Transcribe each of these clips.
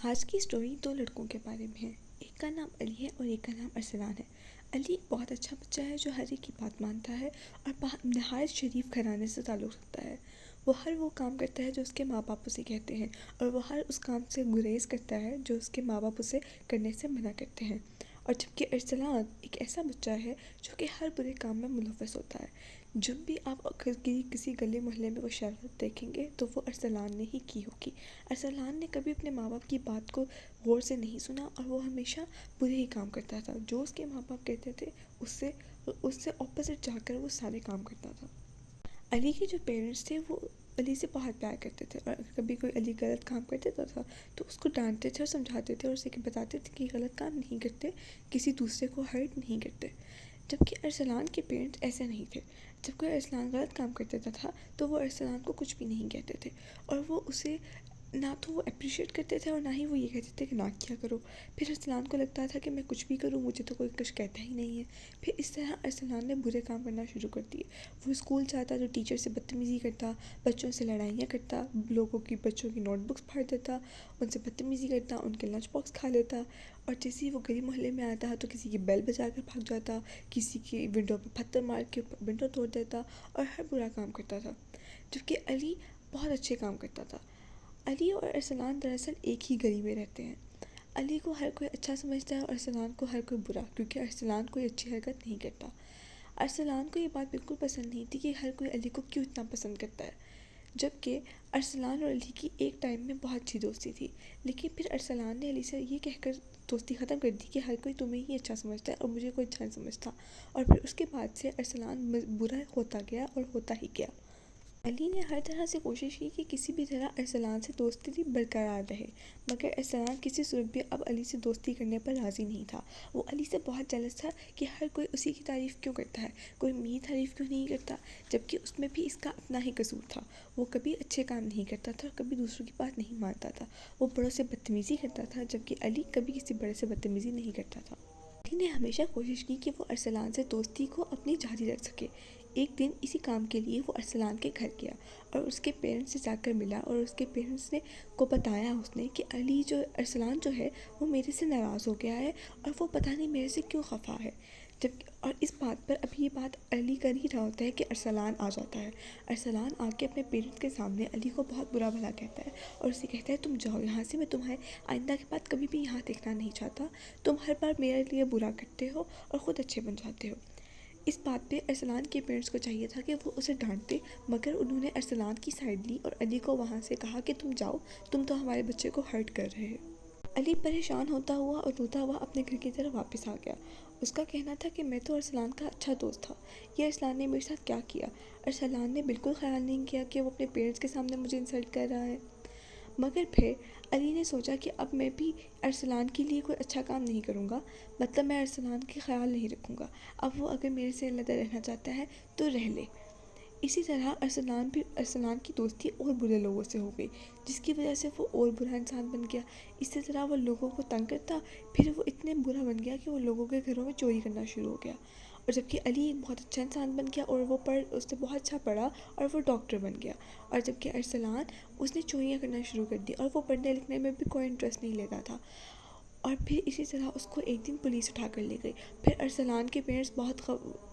آج کی اسٹوری دو لڑکوں کے بارے میں ہے۔ ایک کا نام علی ہے اور ایک کا نام ارسلان ہے۔ علی ایک بہت اچھا بچہ ہے جو ہر ایک کی بات مانتا ہے اور نہایت شریف گھرانے سے تعلق رکھتا ہے۔ وہ ہر وہ کام کرتا ہے جو اس کے ماں باپ اسے کہتے ہیں اور وہ ہر اس کام سے گریز کرتا ہے جو اس کے ماں باپ اسے کرنے سے منع کرتے ہیں۔ اور جبکہ ارسلان ایک ایسا بچہ ہے جو کہ ہر برے کام میں ملوث ہوتا ہے۔ جب بھی آپ کسی گلی محلے میں کوئی شرارت دیکھیں گے تو وہ ارسلان نے ہی کی ہوگی۔ ارسلان نے کبھی اپنے ماں باپ کی بات کو غور سے نہیں سنا اور وہ ہمیشہ برے ہی کام کرتا تھا۔ جو اس کے ماں باپ کہتے تھے اس سے اپوزٹ جا کر وہ سارے کام کرتا تھا۔ علی کے جو پیرنٹس تھے وہ علی سے بہت پیار کرتے تھے اور اگر کبھی کوئی علی غلط کام کر دیتا تھا تو اس کو ڈانٹتے تھے اور سمجھاتے تھے اور اسے بتاتے تھے کہ غلط کام نہیں کرتے، کسی دوسرے کو ہرٹ نہیں کرتے۔ جبکہ ارسلان کے پیرنٹس ایسے نہیں تھے۔ جب کوئی ارسلان غلط کام کر دیتا تھا تو وہ ارسلان کو کچھ بھی نہیں کہتے تھے اور وہ اسے نہ تو وہ اپریشیٹ کرتے تھے اور نہ ہی وہ یہ کہتے تھے کہ نہ کیا کرو۔ پھر ارسلان کو لگتا تھا کہ میں کچھ بھی کروں مجھے تو کوئی کچھ کہتا ہی نہیں ہے۔ پھر اس طرح ارسلان نے برے کام کرنا شروع کر دیے۔ وہ اسکول جاتا تو ٹیچر سے بدتمیزی کرتا، بچوں سے لڑائیاں کرتا، بچوں کی نوٹ بکس پھاڑ دیتا، ان سے بدتمیزی کرتا، ان کے لنچ باکس کھا لیتا اور جیسے ہی وہ گلی محلے میں آتا تو کسی کی بیل بجا کر بھاگ جاتا، کسی کی ونڈو پہ پتھر مار کے ونڈو توڑ دیتا اور ہر برا کام کرتا تھا۔ جبکہ علی بہت اچھے کام کرتا تھا۔ علی اور ارسلان دراصل ایک ہی گلی میں رہتے ہیں۔ علی کو ہر کوئی اچھا سمجھتا ہے اور ارسلان کو ہر کوئی برا، کیونکہ ارسلان کوئی اچھی حرکت نہیں کرتا۔ ارسلان کو یہ بات بالکل پسند نہیں تھی کہ ہر کوئی علی کو کیوں اتنا پسند کرتا ہے۔ جبکہ ارسلان اور علی کی ایک ٹائم میں بہت اچھی دوستی تھی، لیکن پھر ارسلان نے علی سے یہ کہہ کر دوستی ختم کر دی کہ ہر کوئی تمہیں ہی اچھا سمجھتا ہے اور مجھے کوئی اچھا نہیں سمجھتا، اور پھر اس کے بعد سے ارسلان برا ہوتا گیا اور ہوتا ہی گیا۔ علی نے ہر طرح سے کوشش کی کہ کسی بھی طرح ارسلان سے دوستی برقرار رہے، مگر ارسلان کسی صورت بھی اب علی سے دوستی کرنے پر راضی نہیں تھا۔ وہ علی سے بہت جیلس تھا کہ ہر کوئی اسی کی تعریف کیوں کرتا ہے، کوئی میری تعریف کیوں نہیں کرتا، جبکہ اس میں بھی اس کا اپنا ہی قصور تھا۔ وہ کبھی اچھے کام نہیں کرتا تھا اور کبھی دوسروں کی بات نہیں مانتا تھا۔ وہ بڑوں سے بدتمیزی کرتا تھا جبکہ علی کبھی کسی بڑے سے بدتمیزی نہیں کرتا تھا۔ علی نے ہمیشہ کوشش کی کہ وہ ارسلان سے دوستی کو اپنی جاری رکھ سکے۔ ایک دن اسی کام کے لیے وہ ارسلان کے گھر گیا اور اس کے پیرنٹس سے جا کر ملا اور اس کے پیرنٹس کو بتایا اس نے کہ ارسلان جو ہے وہ میرے سے ناراض ہو گیا ہے اور وہ پتہ نہیں میرے سے کیوں خفا ہے۔ اور اس بات پر اب یہ بات علی کر ہی رہا ہوتا ہے کہ ارسلان آ جاتا ہے۔ ارسلان آ کے اپنے پیرنٹس کے سامنے علی کو بہت برا بھلا کہتا ہے اور اسے کہتا ہے تم جاؤ یہاں سے، میں تمہیں آئندہ کے بعد کبھی بھی یہاں دیکھنا نہیں چاہتا، تم ہر بار میرے لیے برا کرتے ہو اور خود اچھے بن جاتے ہو۔ اس بات پہ ارسلان کے پیرنٹس کو چاہیے تھا کہ وہ اسے ڈانٹتے، مگر انہوں نے ارسلان کی سائڈ لی اور علی کو وہاں سے کہا کہ تم جاؤ، تم تو ہمارے بچے کو ہرٹ کر رہے ہو۔ علی پریشان ہوتا ہوا اور روتا ہوا اپنے گھر کی طرف واپس آ گیا۔ اس کا کہنا تھا کہ میں تو ارسلان کا اچھا دوست تھا، یہ ارسلان نے میرے ساتھ کیا کیا۔ ارسلان نے بالکل خیال نہیں کیا کہ وہ اپنے پیرنٹس کے سامنے مجھے انسلٹ کر رہا ہے۔ مگر پھر علی نے سوچا کہ اب میں بھی ارسلان کے لیے کوئی اچھا کام نہیں کروں گا، مطلب میں ارسلان کے خیال نہیں رکھوں گا، اب وہ اگر میرے سے علیحدہ رہنا چاہتا ہے تو رہ لے۔ اسی طرح ارسلان کی دوستی اور برے لوگوں سے ہو گئی، جس کی وجہ سے وہ اور برا انسان بن گیا۔ اسی طرح وہ لوگوں کو تنگ کرتا، پھر وہ اتنے برا بن گیا کہ وہ لوگوں کے گھروں میں چوری کرنا شروع ہو گیا۔ اور جبکہ علی ایک بہت اچھا انسان بن گیا اور اس نے بہت اچھا پڑھا اور وہ ڈاکٹر بن گیا، اور جبکہ ارسلان اس نے چوریاں کرنا شروع کر دی اور وہ پڑھنے لکھنے میں بھی کوئی انٹرسٹ نہیں لیتا تھا۔ اور پھر اسی طرح اس کو ایک دن پولیس اٹھا کر لے گئی۔ پھر ارسلان کے پیرنٹس بہت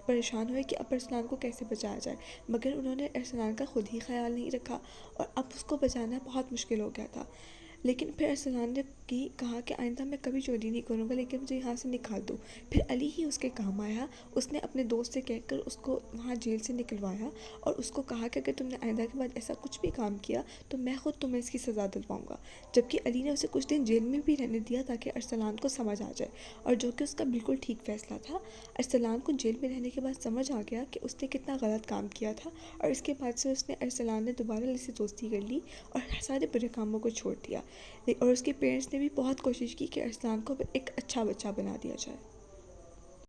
پریشان ہوئے کہ اب ارسلان کو کیسے بچایا جائے، مگر انہوں نے ارسلان کا خود ہی خیال نہیں رکھا اور اب اس کو بچانا بہت مشکل ہو گیا تھا۔ لیکن پھر ارسلان نے کہا کہ آئندہ میں کبھی چوری نہیں کروں گا، لیکن مجھے یہاں سے نکال دو۔ پھر علی ہی اس کے کام آیا، اس نے اپنے دوست سے کہہ کر اس کو وہاں جیل سے نکلوایا اور اس کو کہا کہ اگر تم نے آئندہ کے بعد ایسا کچھ بھی کام کیا تو میں خود تمہیں اس کی سزا دلواؤں گا۔ جبکہ علی نے اسے کچھ دن جیل میں بھی رہنے دیا تاکہ ارسلان کو سمجھ آ جائے، اور جو کہ اس کا بالکل ٹھیک فیصلہ تھا۔ ارسلان کو جیل میں رہنے کے بعد سمجھ آ گیا کہ اس نے کتنا غلط کام کیا تھا، اور اس کے بعد سے ارسلان نے دوبارہ علی سے دوستی کر لی اور سارے برے کاموں کو چھوڑ دیا، اور اس کے پیرنٹس نے بھی بہت کوشش کی کہ ارسلان کو ایک اچھا بچہ بنا دیا جائے۔